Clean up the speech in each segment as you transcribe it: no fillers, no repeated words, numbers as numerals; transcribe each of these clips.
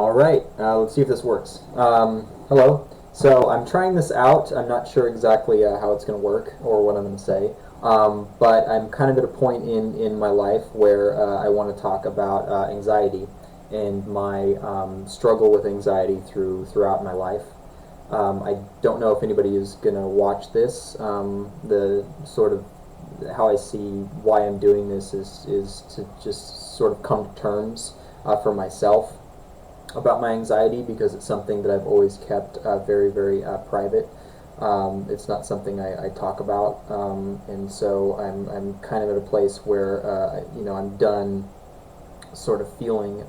All right, let's see if this works. Hello. So I'm trying this out. I'm not sure exactly how it's going to work or what I'm going to say, but I'm kind of at a point in my life where I want to talk about anxiety and my struggle with anxiety throughout my life. I don't know if anybody is going to watch this. The sort of how I see why I'm doing this is to just sort of come to terms for myself about my anxiety because it's something that I've always kept very private. It's not something I talk about, and so I'm kind of at a place where I'm done sort of feeling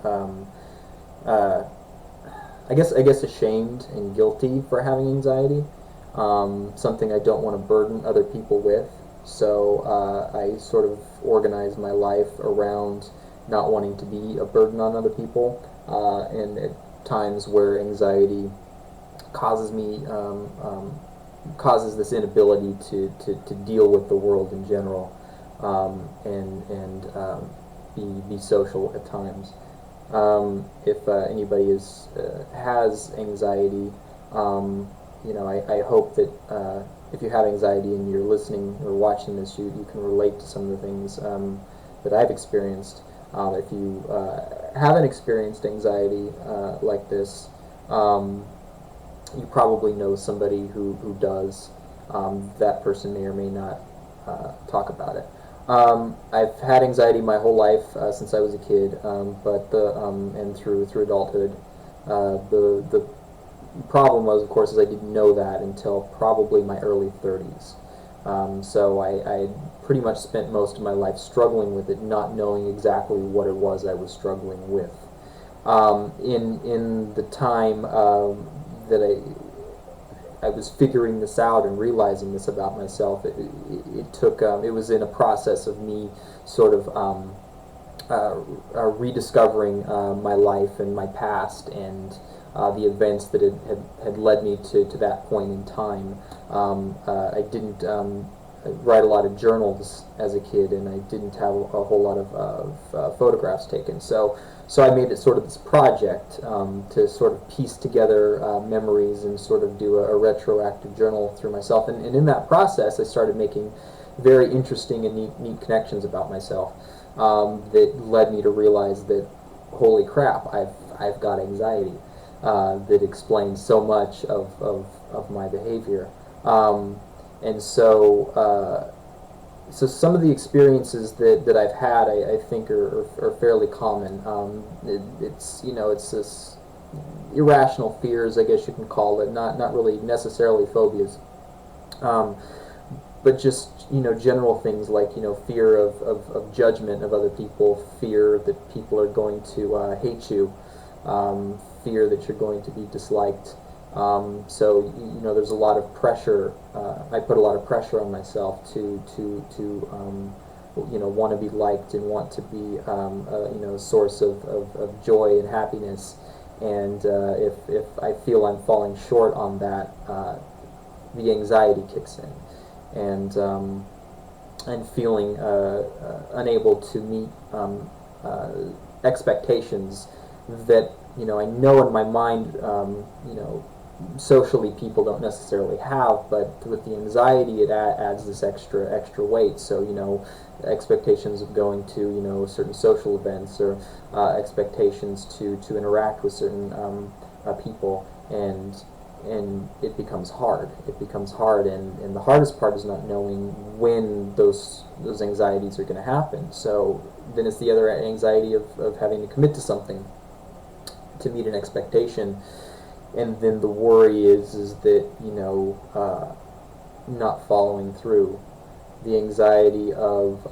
uh, I guess ashamed and guilty for having anxiety. Something I don't want to burden other people with. So I sort of organize my life around not wanting to be a burden on other people, and at times where anxiety causes me causes this inability to deal with the world in general, and be social at times. If anybody has anxiety, I hope that if you have anxiety and you're listening or watching this, you can relate to some of the things that I've experienced. If you haven't experienced anxiety like this, you probably know somebody who does. That person may or may not talk about it. I've had anxiety my whole life since I was a kid, but and through adulthood. The problem was, of course, is I didn't know that until probably my early 30s. So I pretty much spent most of my life struggling with it, not knowing exactly what it was I was struggling with. In the time that I was figuring this out and realizing this about myself, it took it was in a process of me sort of rediscovering my life and my past and the events that had led me to that point in time. I didn't write a lot of journals as a kid, and I didn't have a whole lot of photographs taken. So I made it sort of this project to sort of piece together memories and sort of do a retroactive journal through myself. And in that process, I started making very interesting and neat connections about myself that led me to realize that, holy crap, I've got anxiety. That explains so much of my behavior. And so some of the experiences that I've had, I think, are fairly common. It's this irrational fears, I guess you can call it, not really necessarily phobias, but just general things like fear of judgment of other people, fear that people are going to hate you, fear that you're going to be disliked. So there's a lot of pressure. I put a lot of pressure on myself to want to be liked and want to be a source of joy and happiness. And if I feel I'm falling short on that, the anxiety kicks in, and feeling unable to meet expectations that I know in my mind socially people don't necessarily have, but with the anxiety it adds this extra weight. So expectations of going to certain social events, or expectations to interact with certain people, and it becomes hard. And the hardest part is not knowing when those anxieties are going to happen. So then it's the other anxiety of having to commit to something, to meet an expectation, and then the worry is that not following through. The anxiety of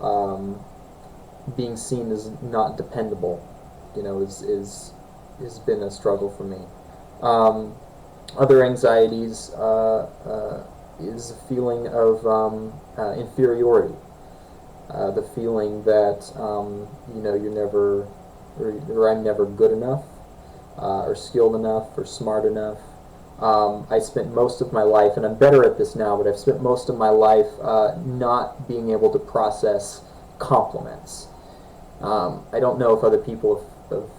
being seen as not dependable, is has been a struggle for me. Other anxieties is a feeling of inferiority, the feeling that you're never, or I'm never good enough, or skilled enough, or smart enough. I spent most of my life, and I'm better at this now, but I've spent most of my life not being able to process compliments. I don't know if other people have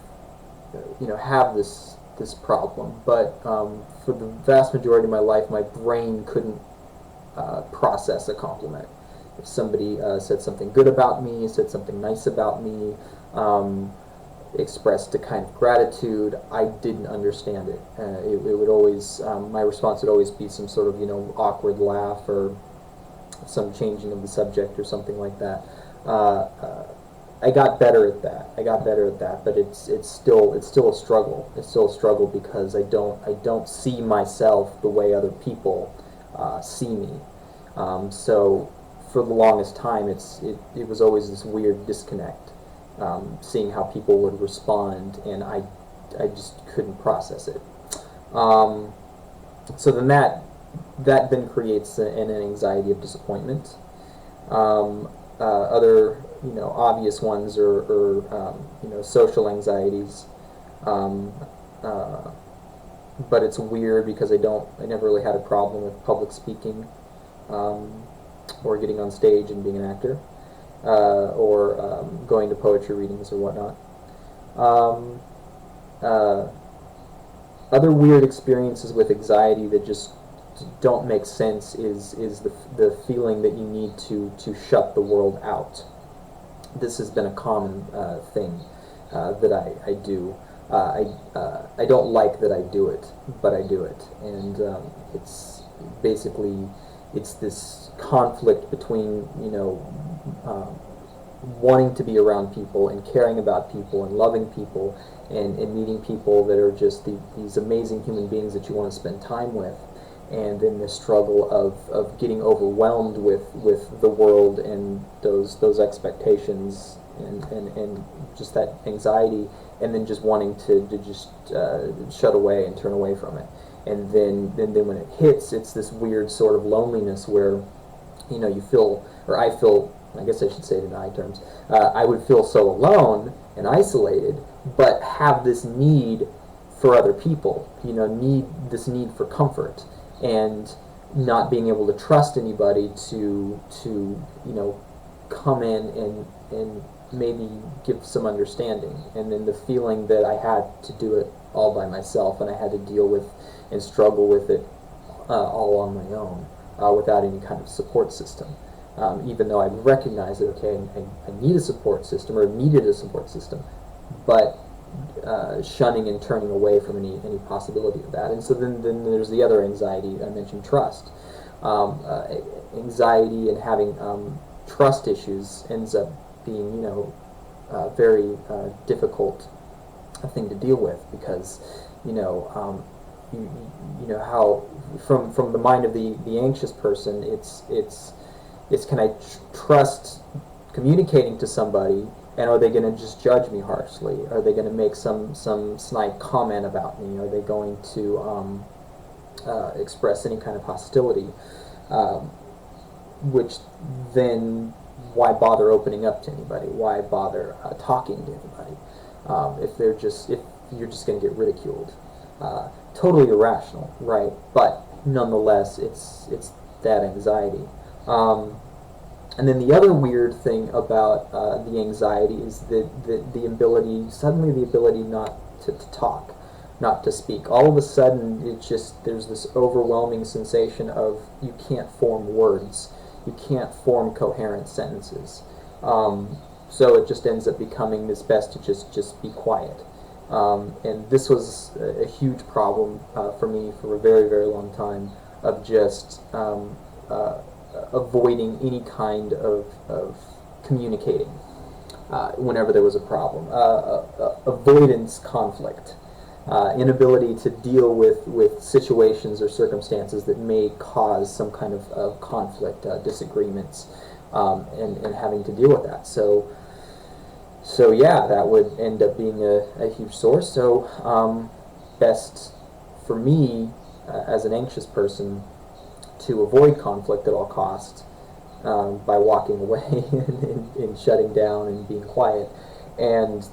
have this problem. But for the vast majority of my life, my brain couldn't process a compliment. If somebody said something good about me, said something nice about me, expressed a kind of gratitude, I didn't understand it. It would always, my response would always be some sort of, awkward laugh or some changing of the subject or something like that. I got better at that. But it's still a struggle. It's still a struggle because I don't see myself the way other people see me. So for the longest time, it was always this weird disconnect, seeing how people would respond, and I just couldn't process it. So then that then creates an anxiety of disappointment. Other obvious ones are social anxieties. But it's weird because I never really had a problem with public speaking, or getting on stage and being an actor, or going to poetry readings or whatnot. Other weird experiences with anxiety that just don't make sense is the feeling that you need to shut the world out. This has been a common thing that I do. I don't like that I do it, but I do it, and it's basically this conflict between wanting to be around people and caring about people and loving people and meeting people that are just these amazing human beings that you want to spend time with, and then the struggle of getting overwhelmed with the world and those expectations and just that anxiety, and then just wanting to just shut away and turn away from it. And then when it hits, it's this weird sort of loneliness where you feel, or I feel, I guess I should say it in I terms, I would feel so alone and isolated, but have this need for other people, need for comfort, and not being able to trust anybody to come in and maybe give some understanding. And then the feeling that I had to do it all by myself, and I had to deal with and struggle with it all on my own, without any kind of support system. Even though I recognize that, okay, I need a support system, or needed a support system, but shunning and turning away from any possibility of that. And so then there's the other anxiety I mentioned, trust. Anxiety and having trust issues ends up being very difficult thing to deal with, because how from the mind of the anxious person, it's can I trust communicating to somebody, and are they going to just judge me harshly? Are they going to make some snide comment about me? Are they going to express any kind of hostility? Which then, why bother opening up to anybody? Why bother talking to anybody if you're just going to get ridiculed? Totally irrational, right? But nonetheless, it's that anxiety. And then the other weird thing about the anxiety is the ability not to talk, not to speak. All of a sudden, there's this overwhelming sensation of you can't form words, you can't form coherent sentences. So it just ends up becoming this best to just be quiet. And this was a huge problem for me for a very, very long time, of just avoiding any kind of communicating whenever there was a problem. Avoidance conflict. Inability to deal with situations or circumstances that may cause some kind of conflict, disagreements, and having to deal with that. So yeah, that would end up being a huge source. So best for me as an anxious person to avoid conflict at all costs, by walking away and shutting down and being quiet, and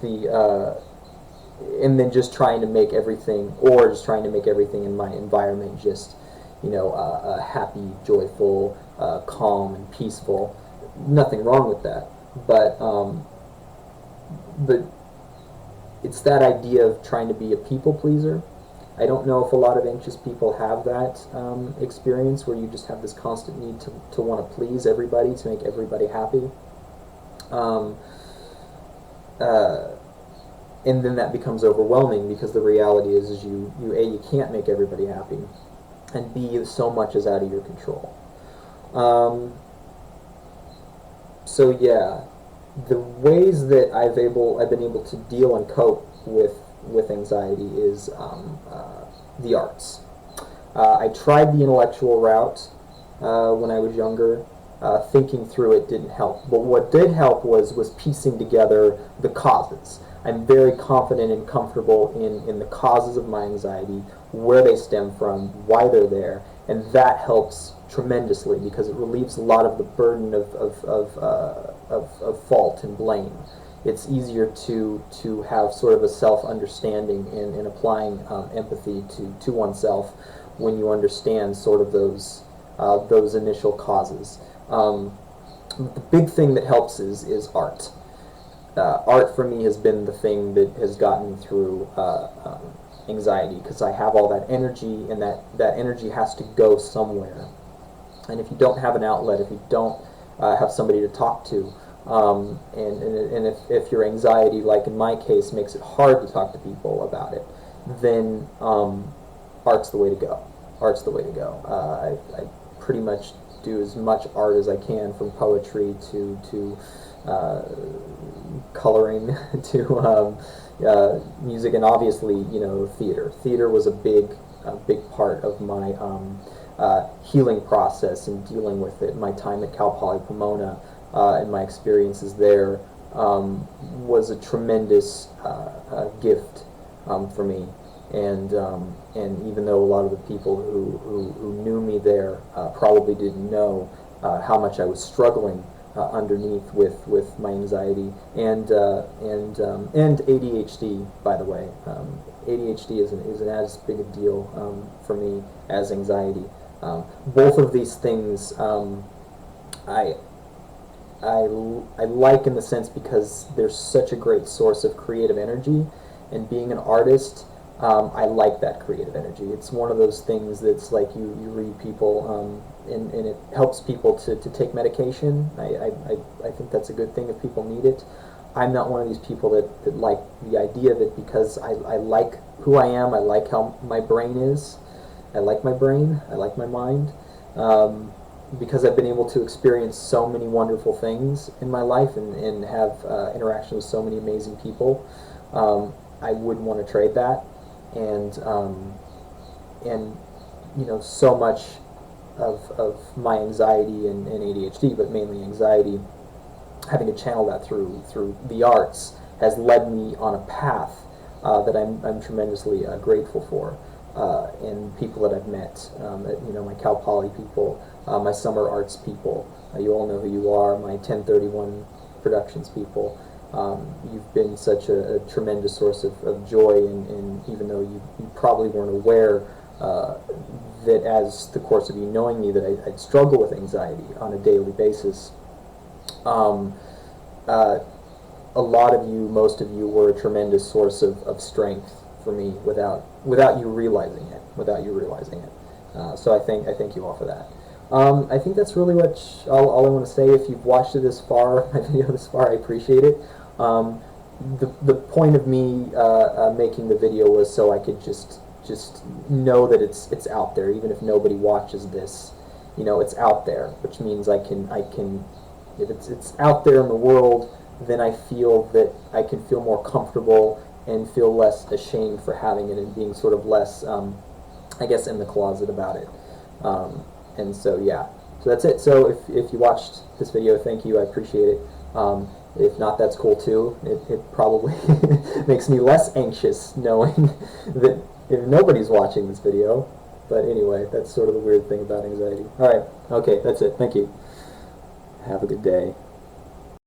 then just trying to make everything, in my environment just happy, joyful, calm, and peaceful. Nothing wrong with that, but it's that idea of trying to be a people pleaser. I don't know if a lot of anxious people have that experience where you just have this constant need to want to please everybody, to make everybody happy. Um, uh, and then that becomes overwhelming because the reality is you can't make everybody happy, and B, so much is out of your control. So yeah, the ways that I've been able to deal and cope with anxiety is the arts. I tried the intellectual route when I was younger. Thinking through it didn't help, but what did help was piecing together the causes. I'm very confident and comfortable in the causes of my anxiety, where they stem from, why they're there, and that helps tremendously because it relieves a lot of the burden of fault and blame. It's easier to have sort of a self-understanding in applying empathy to oneself when you understand sort of those initial causes. The big thing that helps is art. Art for me has been the thing that has gotten me through anxiety because I have all that energy, and that energy has to go somewhere. And if you don't have an outlet, if you don't have somebody to talk to, and if your anxiety, like in my case, makes it hard to talk to people about it, then art's the way to go. Art's the way to go. I pretty much do as much art as I can, from poetry to coloring to music, and obviously, theater. Theater was a big part of my healing process and dealing with it. My time at Cal Poly Pomona and my experiences there was a tremendous gift for me. And even though a lot of the people who knew me there probably didn't know how much I was struggling underneath with my anxiety and ADHD, by the way. ADHD isn't as big a deal for me as anxiety. Both of these things I like in the sense because they're such a great source of creative energy, and being an artist, I like that creative energy. It's one of those things that's like you read people, and it helps people to take medication. I think that's a good thing if people need it. I'm not one of these people that like the idea of it because I like who I am. I like how my brain is. I like my brain. I like my mind. Because I've been able to experience so many wonderful things in my life and have interaction with so many amazing people, I wouldn't want to trade that. And so much of my anxiety and ADHD, but mainly anxiety, having to channel that through the arts has led me on a path that I'm tremendously grateful for. And people that I've met, my Cal Poly people, my summer arts people, you all know who you are, my 1031 Productions people. You've been such a tremendous source of joy, and even though you probably weren't aware that as the course of you knowing me that I'd struggle with anxiety on a daily basis, a lot of you, most of you, were a tremendous source of strength for me without you realizing it. So I thank you all for that. I think that's really all I want to say. If you've watched it this far, my video this far, I appreciate it. The point of me making the video was so I could just know that it's out there, even if nobody watches this. It's out there, which means I can if it's out there in the world, then I feel that I can feel more comfortable and feel less ashamed for having it and being sort of less, I guess, in the closet about it. And so, yeah. So that's it. So if you watched this video, thank you. I appreciate it. If not, that's cool too. It probably makes me less anxious knowing that if nobody's watching this video. But anyway, that's sort of the weird thing about anxiety. All right. Okay, that's it. Thank you. Have a good day.